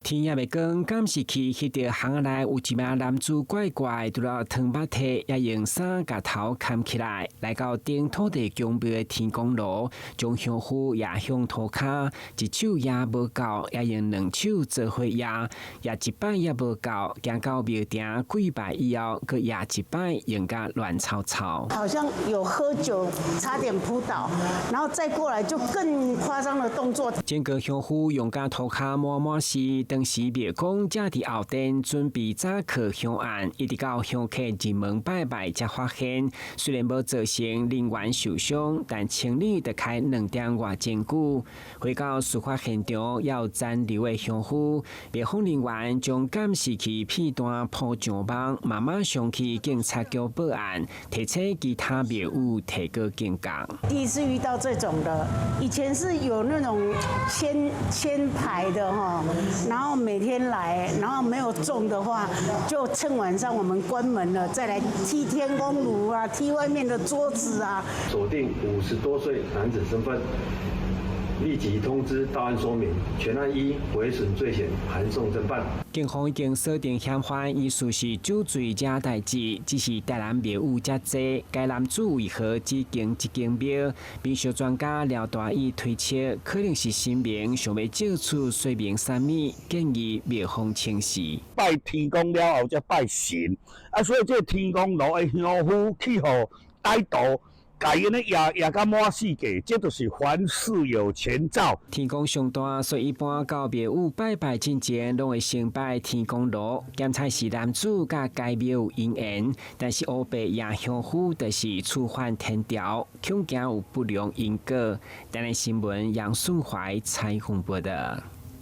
天也未光，監視器翕到巷內有一名男子怪怪，除了湯巴體，也用衫甲頭蓋起來，來到頂土地公廟的天公爐，將香灰也向塗骹，一手也無夠，也用兩手做伙也一擺也無夠，行到廟埕跪拜以後，閣也一擺用甲亂糟糟。好像有喝酒，差點撲倒，然後再過來就更誇張的動作。整個香灰用甲塗骹滿滿是。當時廟公正佇後殿準備早課香案，一直到香客入門拜拜才發現，雖然無造成人員受傷，但清理得開2點外真久。回到事發現場，要殘留的香灰，廟方人員將監視器片段鋪上網，慢慢上去警察局報案，提醒其他廟宇提高警覺。第一次遇到這種的，以前是有那種簽牌的哈，然後每天來，然後沒有中的話，就趁晚上我們關門了，再來踢天公爐啊，踢外面的桌子啊。鎖定50多歲男子身份，立即通知到案說明，全案依毀損罪嫌函送偵辦。警方已經鎖定嫌犯，疑似是酒醉惹代志，只是台南廟宇遮濟，該男子為何只經一間廟？民俗專家廖大義推測，可能是神明想要借此說明啥物，建議廟方清洗。拜天公了後，再拜神，所以這天公爐的香灰去互歹徒。改因咧也甲滿世界，這就是凡事有前兆。天公上大，所以一般到廟宇拜拜之前，攏會先拜天公爐。檢查是男子甲該廟有姻緣，但是烏白野香灰就是觸犯天條，恐驚有不良因果。台南新聞楊順懷採訪報道。